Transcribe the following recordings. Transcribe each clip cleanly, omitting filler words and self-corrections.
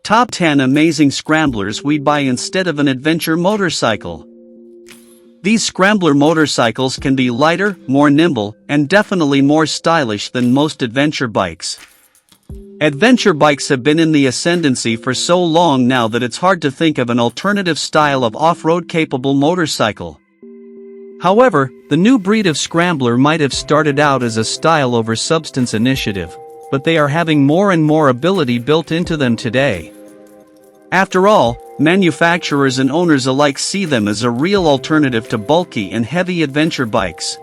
Top 10 amazing scramblers we'd buy instead of an adventure motorcycle. These scrambler motorcycles can be lighter, more nimble, and definitely more stylish than most adventure bikes. Adventure bikes have been in the ascendancy for so long now that it's hard to think of an alternative style of off-road capable motorcycle. However, the new breed of scrambler might have started out as a style over substance initiative, but they are having more and more ability built into them today. After all, manufacturers and owners alike see them as a real alternative to bulky and heavy adventure bikes.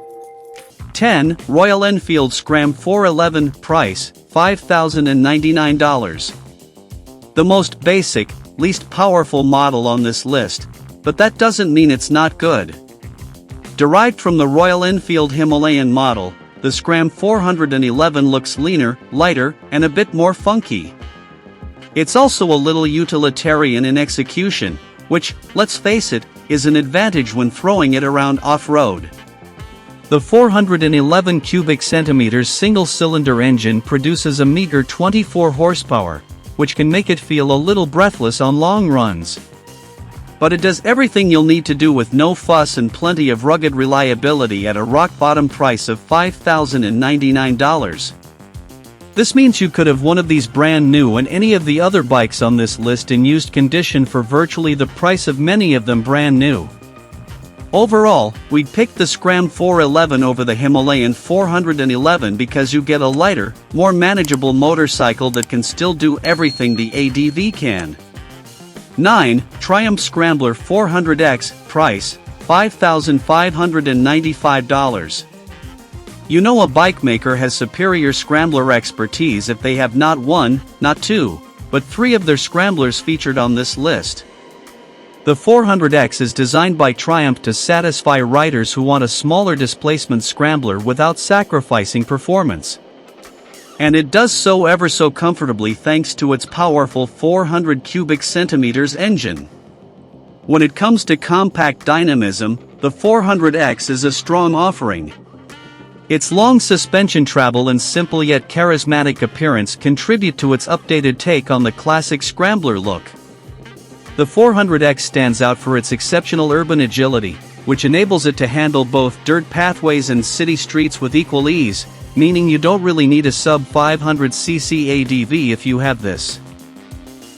10. Royal Enfield Scram 411. Price, $5,099. The most basic, least powerful model on this list, but that doesn't mean it's not good. Derived from the Royal Enfield Himalayan model, the Scram 411 looks leaner, lighter, and a bit more funky. It's also a little utilitarian in execution, which, let's face it, is an advantage when throwing it around off-road. The 411 cubic centimeters single-cylinder engine produces a meager 24 horsepower, which can make it feel a little breathless on long runs. But it does everything you'll need to do with no fuss and plenty of rugged reliability at a rock-bottom price of $5,099. This means you could have one of these brand new and any of the other bikes on this list in used condition for virtually the price of many of them brand new. Overall, we'd pick the Scram 411 over the Himalayan 411 because you get a lighter, more manageable motorcycle that can still do everything the ADV can. 9. Triumph Scrambler 400X. Price, $5,595. You know a bike maker has superior scrambler expertise if they have not one, not two, but three of their scramblers featured on this list. The 400X is designed by Triumph to satisfy riders who want a smaller displacement scrambler without sacrificing performance. And it does so ever so comfortably thanks to its powerful 400 cubic centimeters engine. When it comes to compact dynamism, the 400X is a strong offering. Its long suspension travel and simple yet charismatic appearance contribute to its updated take on the classic scrambler look. The 400X stands out for its exceptional urban agility, which enables it to handle both dirt pathways and city streets with equal ease, meaning you don't really need a sub-500cc ADV if you have this.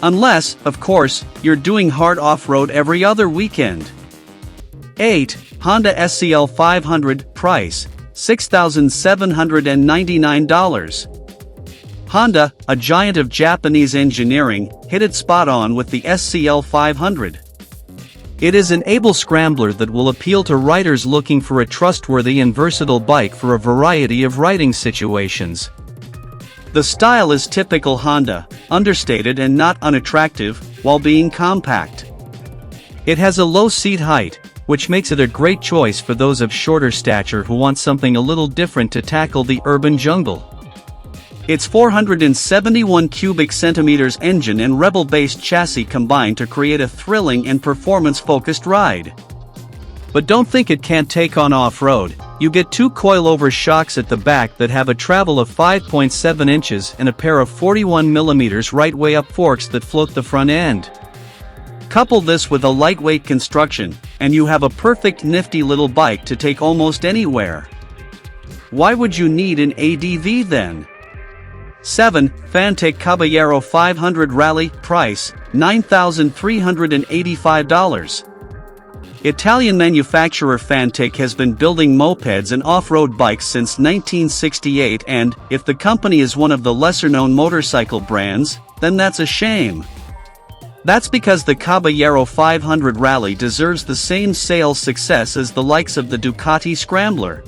Unless, of course, you're doing hard off-road every other weekend. 8. Honda SCL 500. Price, $6,799. Honda, a giant of Japanese engineering, hit it spot on with the SCL 500. It is an able scrambler that will appeal to riders looking for a trustworthy and versatile bike for a variety of riding situations. The style is typical Honda, understated and not unattractive, while being compact. It has a low seat height, which makes it a great choice for those of shorter stature who want something a little different to tackle the urban jungle. Its 471 cubic centimeters engine and Rebel-based chassis combine to create a thrilling and performance-focused ride. But don't think it can't take on off-road. You get two coilover shocks at the back that have a travel of 5.7 inches and a pair of 41mm right-way up forks that float the front end. Couple this with a lightweight construction, and you have a perfect nifty little bike to take almost anywhere. Why would you need an ADV then? 7. Fantic Caballero 500 Rally. Price, $9,385. Italian manufacturer Fantic has been building mopeds and off-road bikes since 1968 and, if the company is one of the lesser-known motorcycle brands, then that's a shame. That's because the Caballero 500 Rally deserves the same sales success as the likes of the Ducati Scrambler.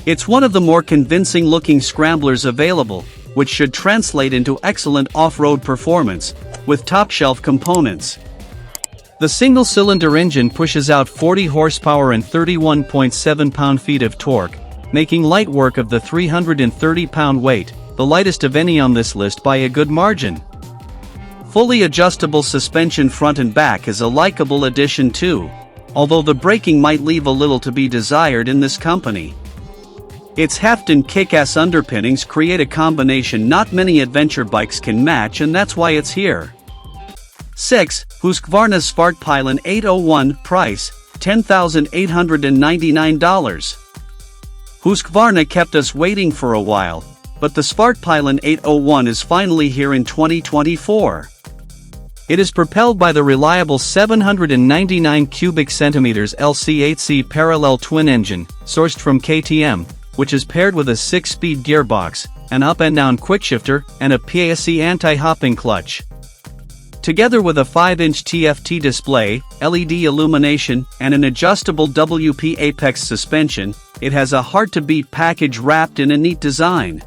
It's one of the more convincing-looking scramblers available, which should translate into excellent off-road performance, with top-shelf components. The single-cylinder engine pushes out 40 horsepower and 31.7 pound-feet of torque, making light work of the 330-pound weight, the lightest of any on this list by a good margin. Fully adjustable suspension front and back is a likable addition too, although the braking might leave a little to be desired in this company. Its heft and kick-ass underpinnings create a combination not many adventure bikes can match, and that's why it's here. 6. Husqvarna Pylon 801, price, $10,899. Husqvarna kept us waiting for a while, but the Pylon 801 is finally here in 2024. It is propelled by the reliable 799 cubic centimeters LC8C parallel twin engine, sourced from KTM, which is paired with a 6-speed gearbox, an up-and-down quickshifter, and a PAC anti-hopping clutch. Together with a 5-inch TFT display, LED illumination, and an adjustable WP Apex suspension, it has a hard-to-beat package wrapped in a neat design.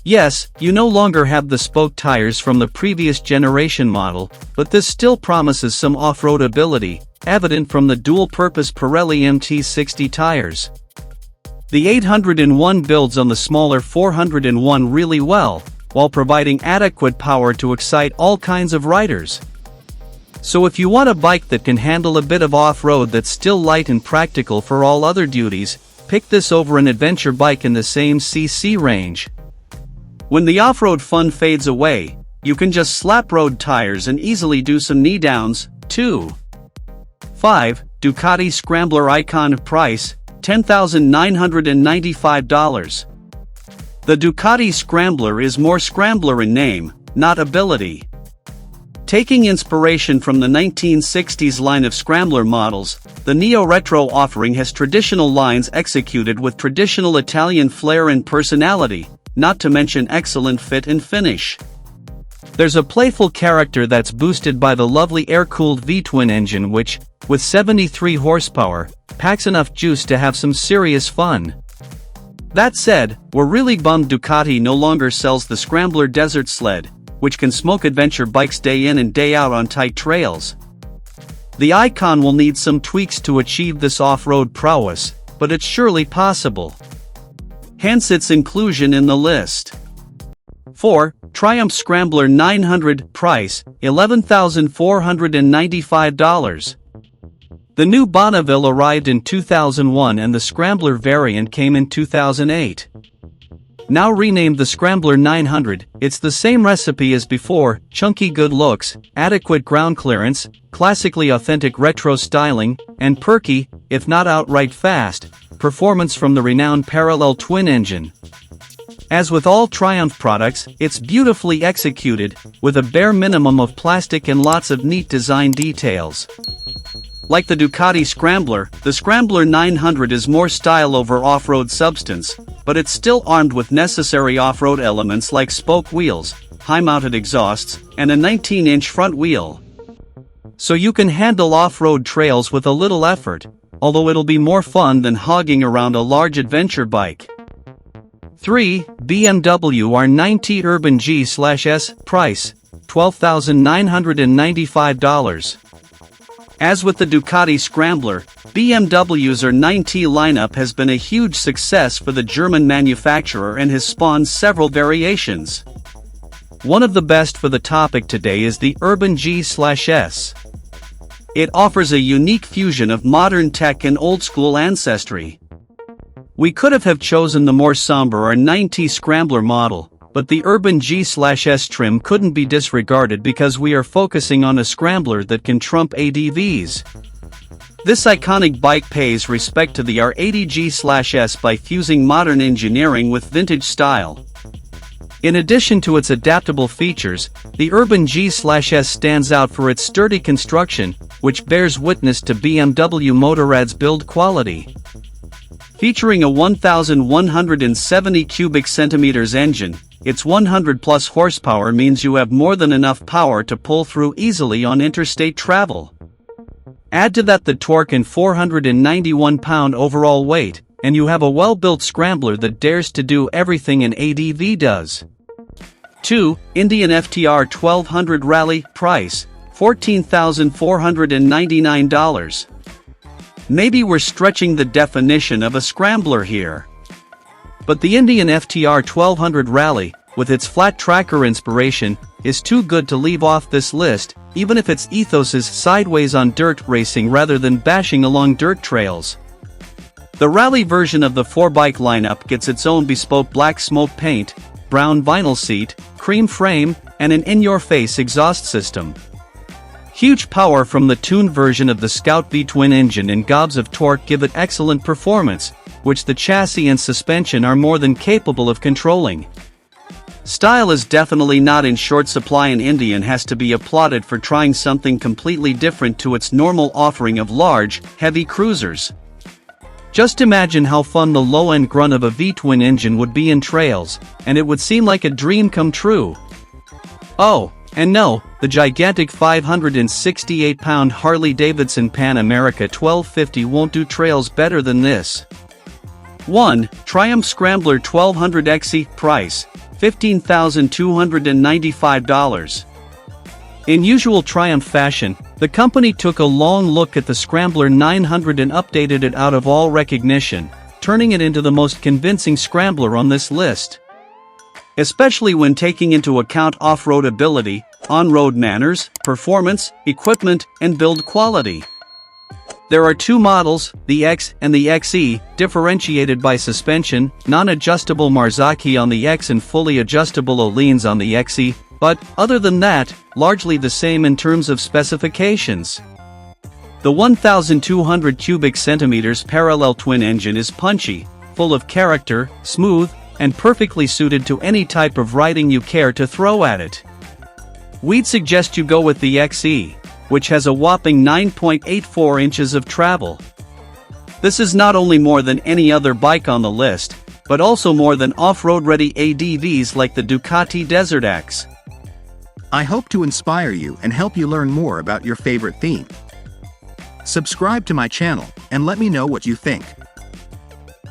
Yes, you no longer have the spoke tires from the previous generation model, but this still promises some off-road ability, evident from the dual-purpose Pirelli MT60 tires. The 801 builds on the smaller 401 really well, while providing adequate power to excite all kinds of riders. So if you want a bike that can handle a bit of off-road that's still light and practical for all other duties, pick this over an adventure bike in the same cc range. When the off-road fun fades away, you can just slap road tires and easily do some knee downs, too. 5. Ducati Scrambler Icon, price, $10,995. The Ducati Scrambler is more Scrambler in name, not ability. Taking inspiration from the 1960s line of Scrambler models, the neo-retro offering has traditional lines executed with traditional Italian flair and personality, not to mention excellent fit and finish. There's a playful character that's boosted by the lovely air-cooled V-twin engine which, with 73 horsepower, packs enough juice to have some serious fun. That said, we're really bummed Ducati no longer sells the Scrambler Desert Sled, which can smoke adventure bikes day in and day out on tight trails. The Icon will need some tweaks to achieve this off-road prowess, but it's surely possible. Hence its inclusion in the list. 4. Triumph Scrambler 900, price, $11,495. The new Bonneville arrived in 2001 and the Scrambler variant came in 2008. Now renamed the Scrambler 900, it's the same recipe as before: chunky good looks, adequate ground clearance, classically authentic retro styling, and perky, if not outright fast, performance from the renowned parallel twin engine. As with all Triumph products, it's beautifully executed, with a bare minimum of plastic and lots of neat design details. Like the Ducati Scrambler, the Scrambler 900 is more style over off-road substance, but it's still armed with necessary off-road elements like spoke wheels, high-mounted exhausts, and a 19-inch front wheel. So you can handle off-road trails with a little effort, although it'll be more fun than hogging around a large adventure bike. 3. BMW R90 Urban GS, price, $12,995. As with the Ducati Scrambler, BMW's R90 lineup has been a huge success for the German manufacturer and has spawned several variations. One of the best for the topic today is the Urban GS. It offers a unique fusion of modern tech and old-school ancestry. We could have chosen the more somber R90 Scrambler model, but the Urban GS trim couldn't be disregarded because we are focusing on a Scrambler that can trump ADVs. This iconic bike pays respect to the R80 GS by fusing modern engineering with vintage style. In addition to its adaptable features, the Urban GS stands out for its sturdy construction, which bears witness to BMW Motorrad's build quality. Featuring a 1,170 cubic centimeters engine, its 100-plus horsepower means you have more than enough power to pull through easily on interstate travel. Add to that the torque and 491-pound overall weight, and you have a well-built Scrambler that dares to do everything an ADV does. 2. Indian FTR 1200 Rally, price, $14,499. Maybe we're stretching the definition of a Scrambler here. But the Indian FTR 1200 Rally, with its flat tracker inspiration, is too good to leave off this list, even if its ethos is sideways on dirt racing rather than bashing along dirt trails. The Rally version of the 4-bike lineup gets its own bespoke black smoke paint, brown vinyl seat, cream frame, and an in-your-face exhaust system. Huge power from the tuned version of the Scout V-twin engine and gobs of torque give it excellent performance, which the chassis and suspension are more than capable of controlling. Style is definitely not in short supply in India and has to be applauded for trying something completely different to its normal offering of large, heavy cruisers. Just imagine how fun the low-end grunt of a V-twin engine would be in trails, and it would seem like a dream come true. Oh, and no, the gigantic 568-pound Harley-Davidson Pan America 1250 won't do trails better than this. 1. Triumph Scrambler 1200XE, price, $15,295. In usual Triumph fashion, the company took a long look at the Scrambler 900 and updated it out of all recognition, turning it into the most convincing Scrambler on this list. Especially when taking into account off-road ability, on-road manners, performance, equipment, and build quality. There are two models, the X and the XE, differentiated by suspension, non-adjustable Marzocchi on the X and fully adjustable Öhlins on the XE, but, other than that, largely the same in terms of specifications. The 1,200 cubic centimeters parallel twin engine is punchy, full of character, smooth, and perfectly suited to any type of riding you care to throw at it. We'd suggest you go with the XE, which has a whopping 9.84 inches of travel. This is not only more than any other bike on the list, but also more than off-road ready ADVs like the Ducati Desert X. I hope to inspire you and help you learn more about your favorite theme. Subscribe to my channel and let me know what you think.